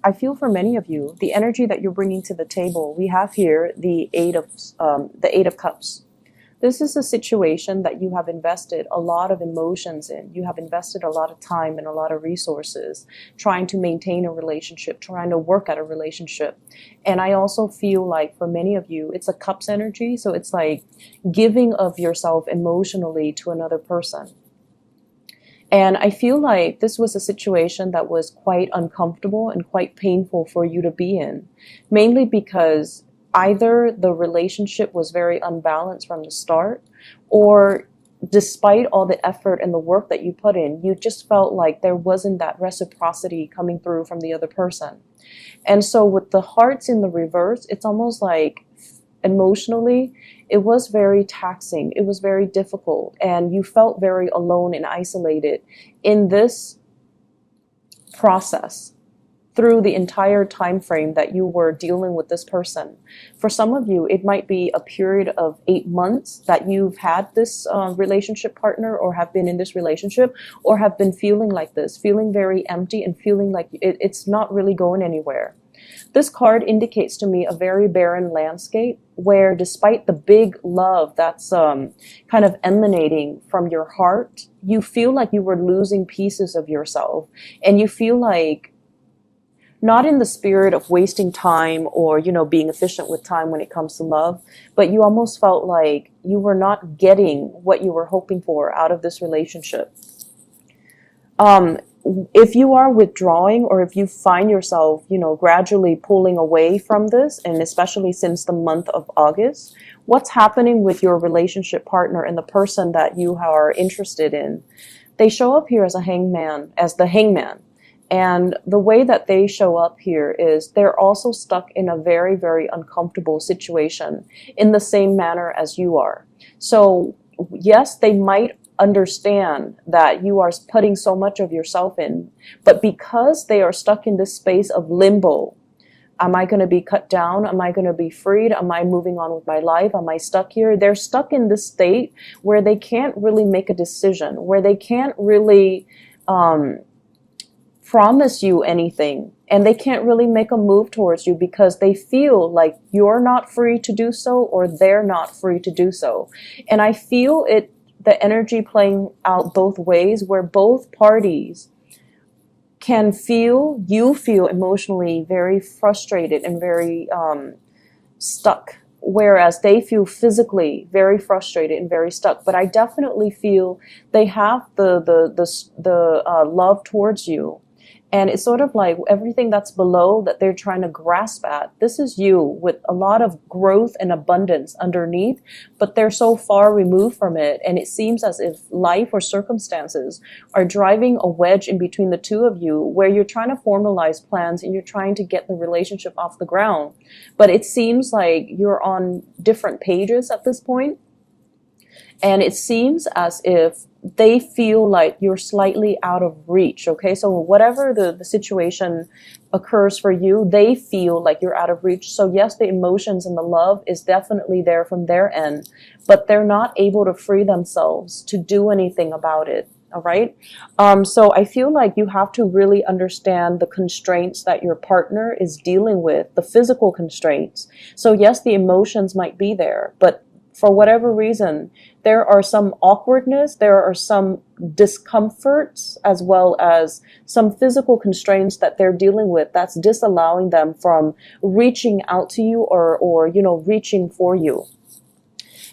I feel for many of you, the energy that you're bringing to the table, we have here the Eight of Cups. This is a situation that you have invested a lot of emotions in. You have invested a lot of time and a lot of resources trying to maintain a relationship, trying to work at a relationship. And I also feel like for many of you, it's a cups energy. So it's like giving of yourself emotionally to another person. And I feel like this was a situation that was quite uncomfortable and quite painful for you to be in, mainly because either the relationship was very unbalanced from the start, or despite all the effort and the work that you put in, you just felt like there wasn't that reciprocity coming through from the other person. And so with the hearts in the reverse, it's almost like emotionally, it was very taxing. It was very difficult. And you felt very alone and isolated in this process through the entire time frame that you were dealing with this person. For some of you, it might be a period of 8 months that you've had this relationship partner, or have been in this relationship, or have been feeling like this, feeling very empty and feeling like it's not really going anywhere. This card indicates to me a very barren landscape where, despite the big love that's kind of emanating from your heart, you feel like you were losing pieces of yourself, and you feel like, not in the spirit of wasting time or, being efficient with time when it comes to love, but you almost felt like you were not getting what you were hoping for out of this relationship. If you are withdrawing, or if you find yourself, gradually pulling away from this, and especially since the month of August, what's happening with your relationship partner and the person that you are interested in? They show up here as the hangman. And the way that they show up here is they're also stuck in a very, very uncomfortable situation in the same manner as you are. So yes, they might understand that you are putting so much of yourself in, but because they are stuck in this space of limbo, am I going to be cut down? Am I going to be freed? Am I moving on with my life? Am I stuck here? They're stuck in this state where they can't really make a decision, where they can't really promise you anything, and they can't really make a move towards you because they feel like you're not free to do so, or they're not free to do so. And I feel the energy playing out both ways, where both parties can feel emotionally very frustrated and very stuck, whereas they feel physically very frustrated and very stuck. But I definitely feel they have the love towards you. And it's sort of like everything that's below that they're trying to grasp at. This is you with a lot of growth and abundance underneath, but they're so far removed from it. And it seems as if life or circumstances are driving a wedge in between the two of you, where you're trying to formalize plans and you're trying to get the relationship off the ground. But it seems like you're on different pages at this point. And it seems as if they feel like you're slightly out of reach, okay? So whatever the situation occurs for you, they feel like you're out of reach. So yes, the emotions and the love is definitely there from their end, but they're not able to free themselves to do anything about it, all right? So I feel like you have to really understand the constraints that your partner is dealing with, the physical constraints. So yes, the emotions might be there, but for whatever reason, there are some awkwardness, there are some discomforts, as well as some physical constraints that they're dealing with that's disallowing them from reaching out to you or reaching for you.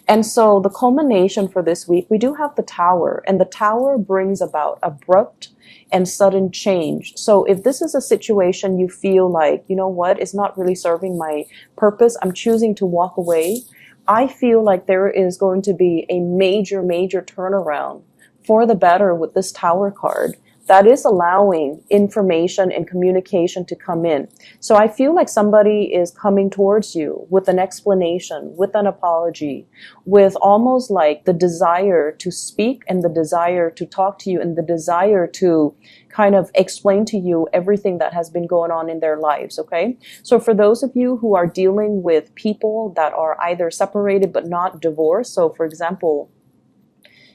And so the culmination for this week, we do have the Tower, and the Tower brings about abrupt and sudden change. So if this is a situation you feel like, it's not really serving my purpose, I'm choosing to walk away, I feel like there is going to be a major, major turnaround for the better with this Tower card that is allowing information and communication to come in. So I feel like somebody is coming towards you with an explanation, with an apology, with almost like the desire to speak and the desire to talk to you and the desire to kind of explain to you everything that has been going on in their lives, okay? So for those of you who are dealing with people that are either separated but not divorced, so for example,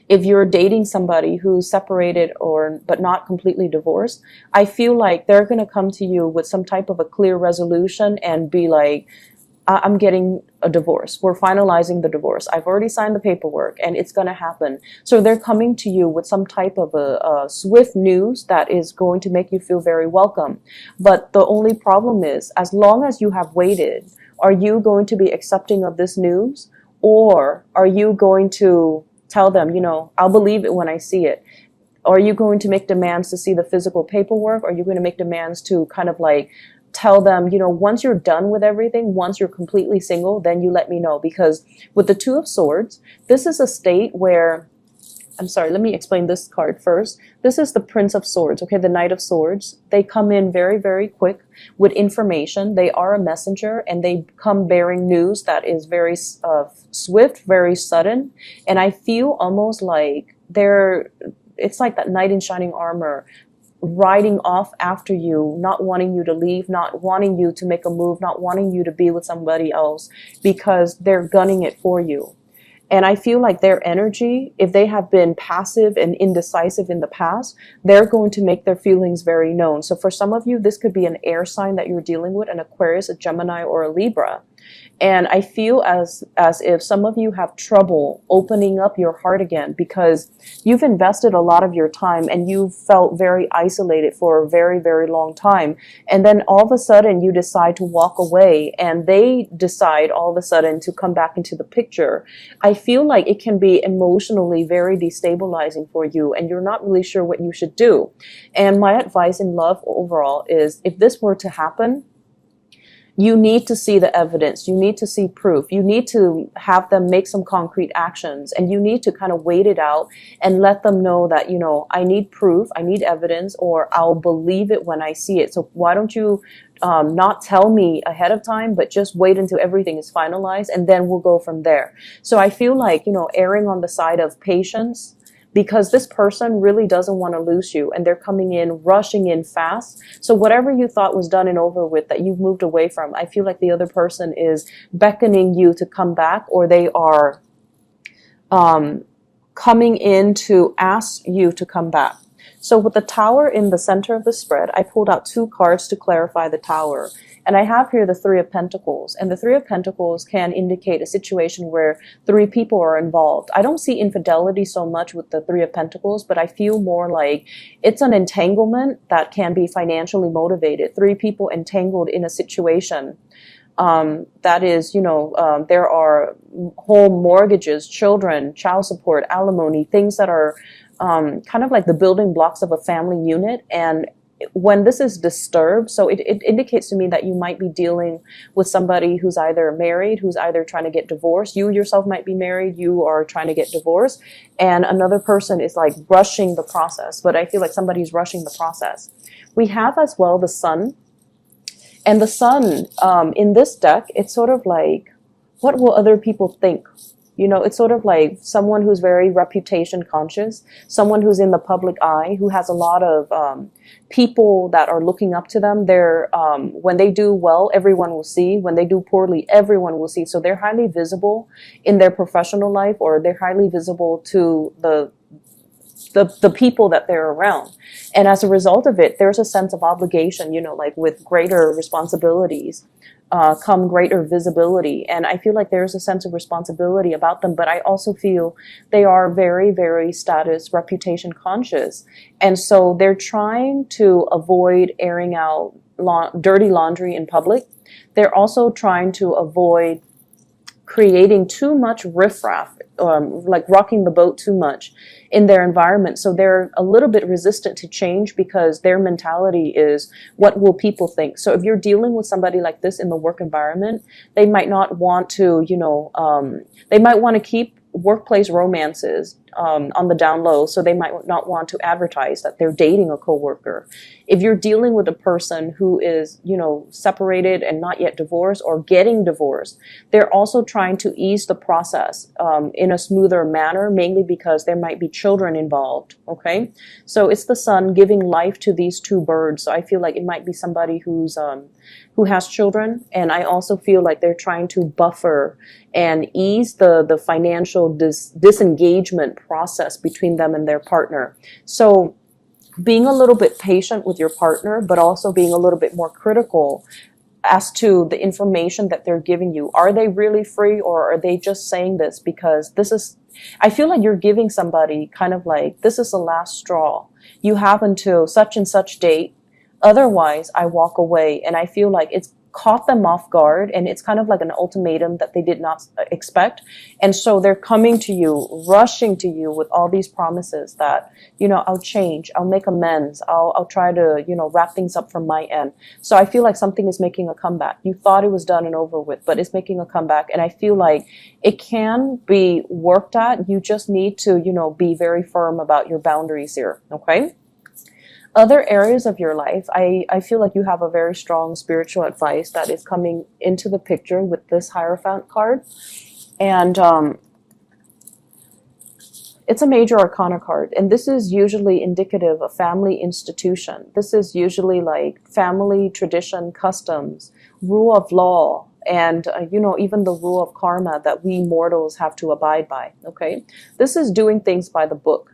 If you're dating somebody who's separated or but not completely divorced, I feel like they're going to come to you with some type of a clear resolution and be like, I'm getting a divorce. We're finalizing the divorce. I've already signed the paperwork and it's going to happen. So they're coming to you with some type of a swift news that is going to make you feel very welcome. But the only problem is, as long as you have waited, are you going to be accepting of this news? Or are you going to tell them, I'll believe it when I see it? Are you going to make demands to see the physical paperwork? Are you going to make demands to kind of like tell them, once you're done with everything, once you're completely single, then you let me know? Because with the Two of Swords, this is a state where, I'm sorry, let me explain this card first. This is the Prince of Swords, okay, the Knight of Swords. They come in very, very quick with information. They are a messenger, and they come bearing news that is very swift, very sudden. And I feel almost like it's like that knight in shining armor riding off after you, not wanting you to leave, not wanting you to make a move, not wanting you to be with somebody else, because they're gunning it for you. And I feel like their energy, if they have been passive and indecisive in the past, they're going to make their feelings very known. So for some of you, this could be an air sign that you're dealing with, an Aquarius, a Gemini, or a Libra. And I feel as if some of you have trouble opening up your heart again, because you've invested a lot of your time and you've felt very isolated for a very, very long time. And then all of a sudden you decide to walk away, and they decide all of a sudden to come back into the picture. I feel like it can be emotionally very destabilizing for you, and you're not really sure what you should do. And my advice in love overall is, if this were to happen, you need to see the evidence. You need to see proof. You need to have them make some concrete actions, and you need to kind of wait it out and let them know that, I need proof, I need evidence, or I'll believe it when I see it. So why don't you not tell me ahead of time, but just wait until everything is finalized, and then we'll go from there. So I feel like, erring on the side of patience, because this person really doesn't want to lose you, and they're coming in, rushing in fast. So whatever you thought was done and over with, that you've moved away from, I feel like the other person is beckoning you to come back, or they are coming in to ask you to come back. So with the Tower in the center of the spread, I pulled out 2 cards to clarify the Tower. And I have here the Three of Pentacles. And the Three of Pentacles can indicate a situation where 3 people are involved. I don't see infidelity so much with the Three of Pentacles, but I feel more like it's an entanglement that can be financially motivated. 3 people entangled in a situation. That is, there are home mortgages, children, child support, alimony, things that are kind of like the building blocks of a family unit. And when this is disturbed, so it indicates to me that you might be dealing with somebody who's either married, who's either trying to get divorced. You yourself might be married, you are trying to get divorced, and another person is like rushing the process. But I feel like somebody's rushing the process. We have as well the Sun. And the Sun, in this deck, it's sort of like, what will other people think? It's sort of like someone who's very reputation conscious, someone who's in the public eye, who has a lot of people that are looking up to them. They're when they do well, everyone will see. When they do poorly, everyone will see. So they're highly visible in their professional life, or they're highly visible to the people that they're around. And as a result of it, there's a sense of obligation, like with greater responsibilities come greater visibility. And I feel like there's a sense of responsibility about them, but I also feel they are very, very status, reputation conscious. And so they're trying to avoid airing out dirty laundry in public. They're also trying to avoid creating too much riffraff, like rocking the boat too much in their environment. So they're a little bit resistant to change, because their mentality is, what will people think? So if you're dealing with somebody like this in the work environment, they might not want to, they might want to keep workplace romances on the down low, so they might not want to advertise that they're dating a coworker. If you're dealing with a person who is, separated and not yet divorced, or getting divorced, they're also trying to ease the process in a smoother manner, mainly because there might be children involved. Okay, so it's the Sun giving life to these 2 birds. So I feel like it might be somebody who has children, and I also feel like they're trying to buffer and ease the financial disengagement process between them and their partner. So being a little bit patient with your partner, but also being a little bit more critical as to the information that they're giving you. Are they really free, or are they just saying this because this is, I feel like you're giving somebody kind of like, this is the last straw. You have until such and such date. Otherwise, I walk away. And I feel like it's caught them off guard, and it's kind of like an ultimatum that they did not expect. And so they're coming to you, rushing to you with all these promises that, I'll change, I'll make amends, I'll try to, wrap things up from my end. So I feel like something is making a comeback. You thought it was done and over with, but it's making a comeback. And I feel like it can be worked at. You just need to, be very firm about your boundaries here. Okay. Other areas of your life, I feel like you have a very strong spiritual advice that is coming into the picture with this Hierophant card. And it's a major arcana card. And this is usually indicative of family institution. This is usually like family tradition, customs, rule of law, and, even the rule of karma that we mortals have to abide by. Okay. This is doing things by the book.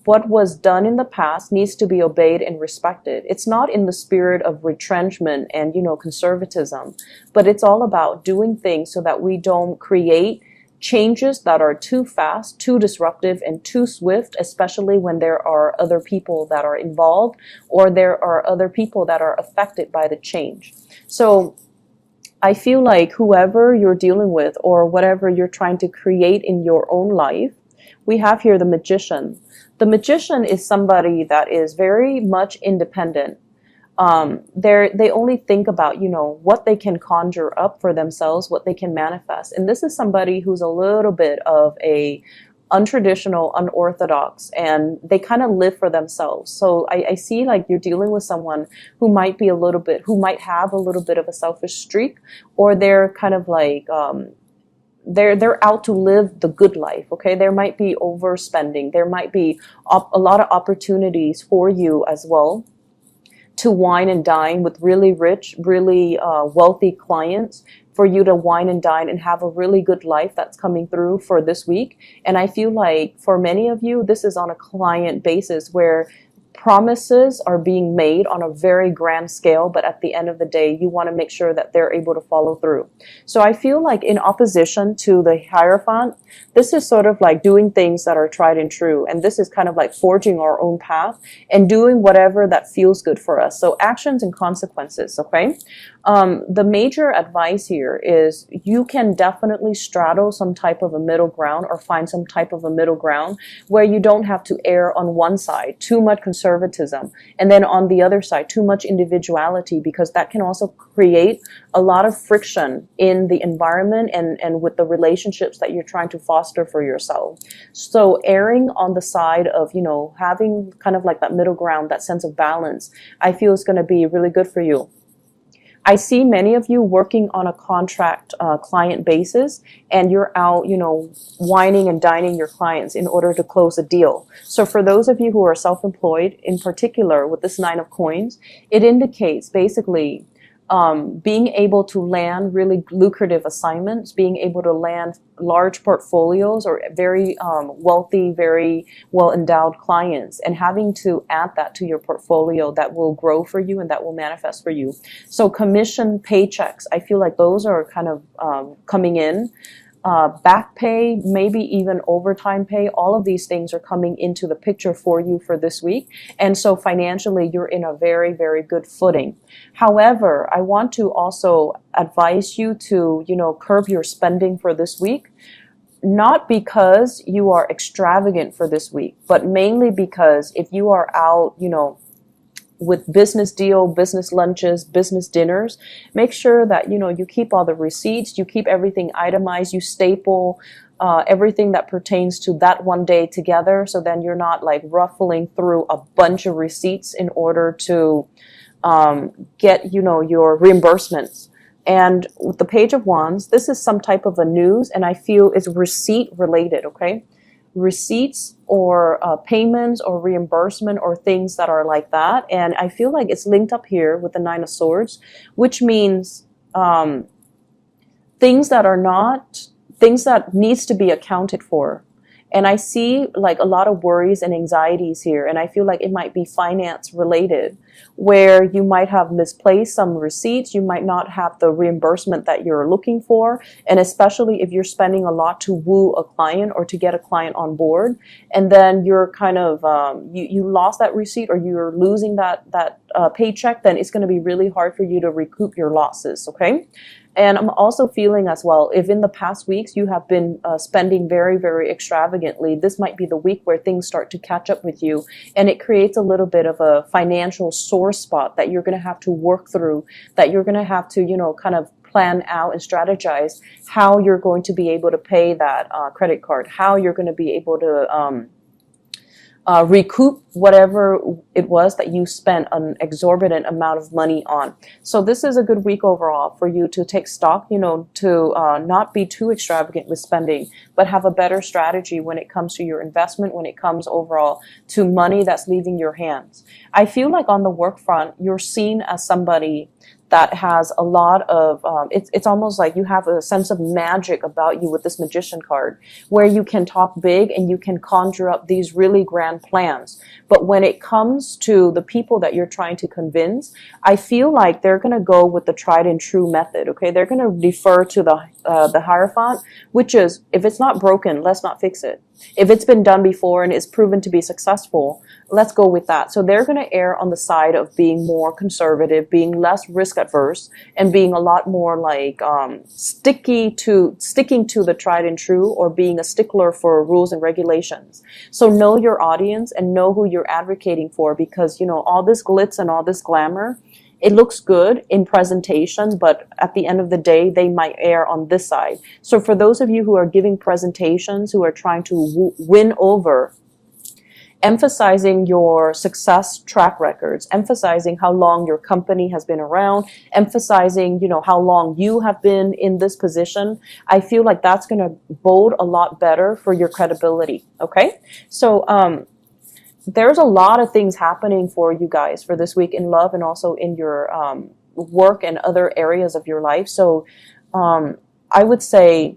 What was done in the past needs to be obeyed and respected. It's not in the spirit of retrenchment and, conservatism, but it's all about doing things so that we don't create changes that are too fast, too disruptive, and too swift, especially when there are other people that are involved, or there are other people that are affected by the change. So I feel like whoever you're dealing with, or whatever you're trying to create in your own life, we have here the Magician. The Magician is somebody that is very much independent. They only think about, what they can conjure up for themselves, what they can manifest. And this is somebody who's a little bit of a untraditional, unorthodox, and they kind of live for themselves. So I see like you're dealing with someone who might have a little bit of a selfish streak, or they're kind of like, they're out to live the good life. Okay. There might be overspending. There might be a lot of opportunities for you as well to wine and dine with really rich, really wealthy clients, for you to wine and dine and have a really good life that's coming through for this week. And I feel like for many of you, this is on a client basis where promises are being made on a very grand scale, but at the end of the day, you want to make sure that they're able to follow through. So I feel like in opposition to the Hierophant, this is sort of like doing things that are tried and true. And this is kind of like forging our own path and doing whatever that feels good for us. So actions and consequences, okay? The major advice here is you can definitely straddle some type of a middle ground, or find some type of a middle ground where you don't have to err on one side, too much conservatism, and then on the other side, too much individuality, because that can also create a lot of friction in the environment and with the relationships that you're trying to foster for yourself. So erring on the side of, having kind of like that middle ground, that sense of balance, I feel is going to be really good for you. I see many of you working on a contract client basis, and you're out, wining and dining your clients in order to close a deal. So for those of you who are self-employed, in particular with this 9 of Coins, it indicates basically being able to land really lucrative assignments, being able to land large portfolios or very wealthy, very well-endowed clients, and having to add that to your portfolio that will grow for you and that will manifest for you. So commission paychecks, I feel like those are kind of coming in. Back pay, maybe even overtime pay, all of these things are coming into the picture for you for this week. And so financially, you're in a very, very good footing. However, I want to also advise you to, curb your spending for this week. Not because you are extravagant for this week, but mainly because if you are out, with business deal, business lunches, business dinners, make sure that, you keep all the receipts, you keep everything itemized, you staple everything that pertains to that one day together. So then you're not like ruffling through a bunch of receipts in order to get, your reimbursements. And with the Page of Wands, this is some type of a news, and I feel it's receipt related, okay? Receipts or payments or reimbursement or things that are like that. And I feel like it's linked up here with the 9 of Swords, which means things that needs to be accounted for. And I see like a lot of worries and anxieties here. And I feel like it might be finance related, where you might have misplaced some receipts. You might not have the reimbursement that you're looking for. And especially if you're spending a lot to woo a client or to get a client on board, and then you're kind of, you lost that receipt, or you're losing that paycheck, then it's going to be really hard for you to recoup your losses. Okay. And I'm also feeling as well, if in the past weeks you have been spending very, very extravagantly, this might be the week where things start to catch up with you. And it creates a little bit of a financial sore spot that you're going to have to work through, that you're going to have to, kind of plan out and strategize how you're going to be able to pay that credit card, how you're going to be able to recoup whatever it was that you spent an exorbitant amount of money on. So this is a good week overall for you to take stock, to not be too extravagant with spending, but have a better strategy when it comes to your investment, when it comes overall to money that's leaving your hands. I feel like on the work front, you're seen as somebody that has a lot of, it's almost like you have a sense of magic about you with this magician card, where you can talk big and you can conjure up these really grand plans. But when it comes to the people that you're trying to convince, I feel like they're going to go with the tried and true method. Okay. They're going to defer to the Hierophant, which is, if it's not broken, let's not fix it. If it's been done before and is proven to be successful, let's go with that. So they're going to err on the side of being more conservative, being less risk adverse, and being a lot more like sticking to the tried and true, or being a stickler for rules and regulations. So know your audience and know who you're advocating for, because all this glitz and all this glamour, it looks good in presentation, but at the end of the day, they might err on this side. So for those of you who are giving presentations, who are trying to win over, emphasizing your success track records, emphasizing how long your company has been around, emphasizing, how long you have been in this position, I feel like that's going to bode a lot better for your credibility. Okay. So, there's a lot of things happening for you guys for this week in love, and also in your work and other areas of your life. So I would say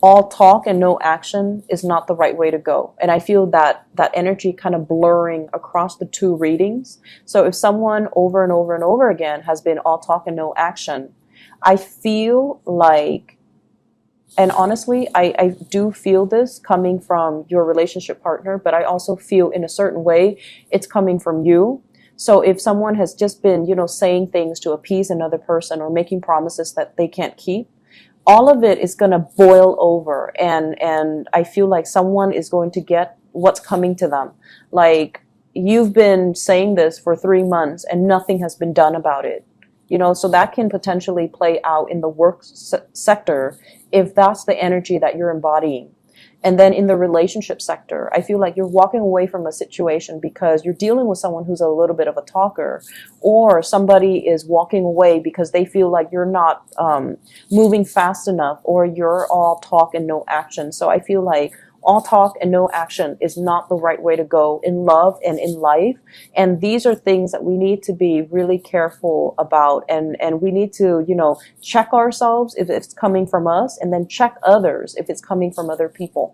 all talk and no action is not the right way to go. And I feel that energy kind of blurring across the two readings. So if someone over and over and over again has been all talk and no action, I feel like, and honestly, I do feel this coming from your relationship partner, but I also feel in a certain way it's coming from you. So if someone has just been, saying things to appease another person, or making promises that they can't keep, all of it is going to boil over. And I feel like someone is going to get what's coming to them. Like, you've been saying this for 3 months and nothing has been done about it. So that can potentially play out in the work sector if that's the energy that you're embodying. And then in the relationship sector, I feel like you're walking away from a situation because you're dealing with someone who's a little bit of a talker, or somebody is walking away because they feel like you're not moving fast enough, or you're all talk and no action. So I feel like all talk and no action is not the right way to go in love and in life. And these are things that we need to be really careful about. And we need to, check ourselves if it's coming from us, and then check others if it's coming from other people.